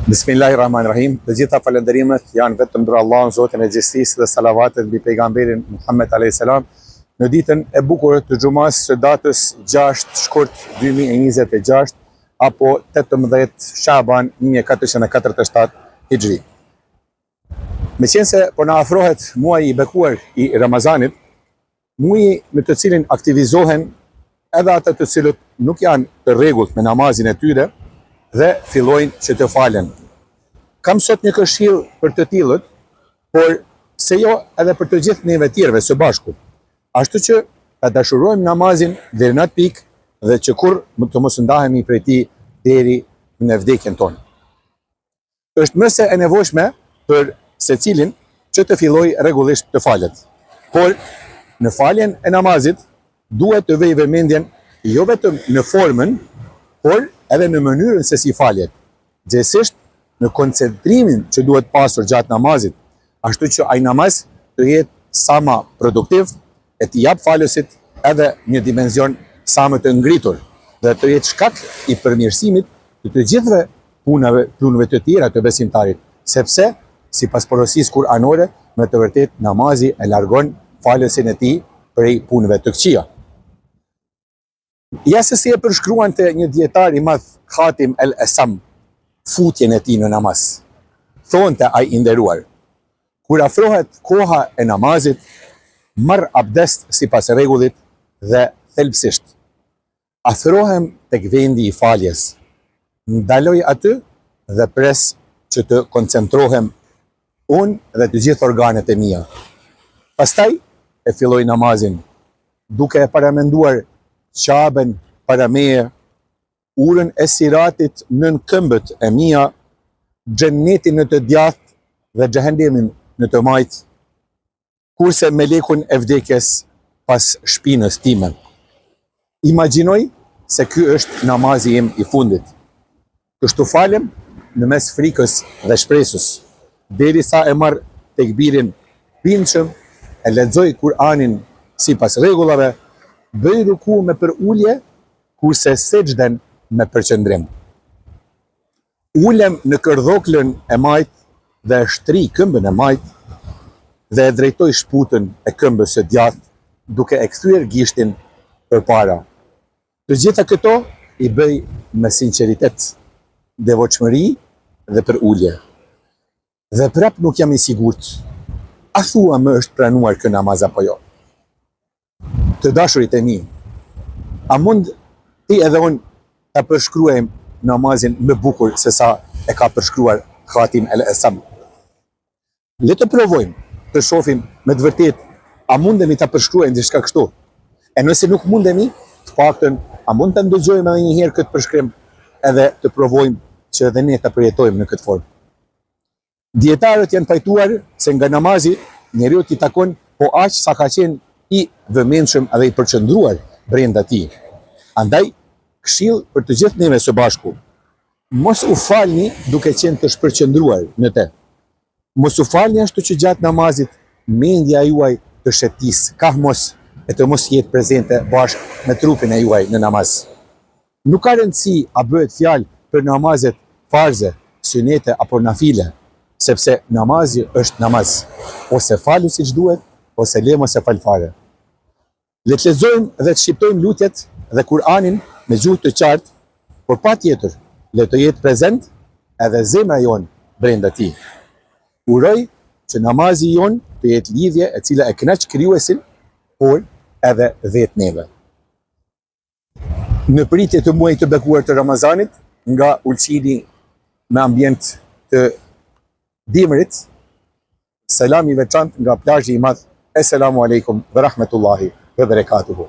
Bismillahirrahmanirrahim. Të gjitha falënderimet janë vetëm për Allahun, Zotin e gjithësisë, dhe salavatet mbi pejgamberin Muhammed alayhis salam në ditën e bukur të xumas së datës 6 shkurt 2026 apo 18 Shaban 1447 Hijri. Meqense po na afrohet muaji i bekuar i Ramazanit, muaji me të cilin aktivizohen edhe ata të cilët nuk janë të rregullt me namazin e tyre dhe fillojnë që të falen. Kam sot një këshill për të tillët, por se jo edhe për të gjithë neve tjerëve së bashku. Ashtu që ta dashurojmë namazin deri në atë pikë dhe që kur të mos ndahemi prej tij deri në vdekjen tonë. Është më se e nevojshme për secilin që të fillojë rregullisht të falet. Por në faljen e namazit duhet të vejë vëmendjen jo vetëm në formën, por edhe në mënyrën se si faljet, gjithsesi në koncentrimin që duhet pasur gjatë namazit, ashtu që ai namaz të jetë sa më produktiv e të jap falësit edhe një dimension sa më të ngritur dhe të jetë shkak i përmirësimit të gjithëve punëve të tjera të besimtarit, sepse sipas porosisë kuranore, me të vërtetë namazi e largon falësin e tij prej punëve të këqija. Ja se si e përshkruan të një dietar i madh Khatim el-Asam futjen e tij në namaz. Thonte ai i nderuar: kur afrohet koha e namazit, marr abdest sipas rregullit dhe thelbësisht. Afrohem tek vendi i faljes. Ndaloj aty dhe pres që të koncentrohem unë dhe të gjithë organet e mia. Pastaj e filloj namazin duke e paramenduar qaben para meje, urën e siratit nën këmbët e mia, xhennetin në të djathtë dhe xhehendemin në të majtë, kurse melekun e vdekjes pas shpinës time. Imagjinoj se ky është namazi im i fundit. Kështu falem në mes frikës dhe shpresës, derisa e marr tekbirin bindshëm, e lexoj Kur'anin sipas rregullave, bëj ruku me përulje, kurse sejdën me përqendrim. Ulem në kërdhoklën e majt dhe shtri këmbën e majt dhe e drejtoj shputën e këmbës së djathtë duke e kthyer gishtin përpara. Të gjitha këto i bëj me sinqeritet, devotshmëri dhe përulje. Dhe prap nuk jam i sigurt, a thua më është pranuar ky namaz apo jo? Të dashurit e mi, a mund ti edhe unë të përshkruajmë namazin më bukur se sa e ka përshkruar Khatim el-Asam? Le të provojmë të shohim me të vërtet a mundemi të përshkruajmë diçka kështu. E nëse nuk mundemi, të paktën a mund të ndëgjojmë edhe një herë këtë përshkrim edhe të provojmë që edhe ne të përjetojmë në këtë formë. Dietarët janë pajtuar se nga namazi njeriu t'i takon po aq sa ka qenë i vëmendshëm edhe i përqendruar brenda tij. Andaj, këshill për të gjithë neve së bashku, mos u falni duke qenë të shpërqendruar në të. Mos u falni ashtu që gjatë namazit mendja juaj të shetis, kah mos e të mos jetë prezente bashkë me trupin e juaj në namaz. Nuk ka rëndësi a bëhet fjalë për namazet farze, sunete apo nafile, sepse namazi është namaz, ose falu siç duhet, ose le mos e fal fare. Le të lexojmë dhe të shqiptojmë lutjet dhe Kur'anin me gjuhë të qartë, por patjetër le të jetë prezent edhe zemra jon brenda tij. Uroj që namazi jon të jetë lidhje e cila e kënaq krijuesin, por edhe vetë neve. Në pritje të muajit të bekuar të Ramazanit, nga ulçini me ambient të dimrit, selam i veçantë nga plazhi i madh. Assalamu alaikum wa rahmatullahi wa barakatuhu.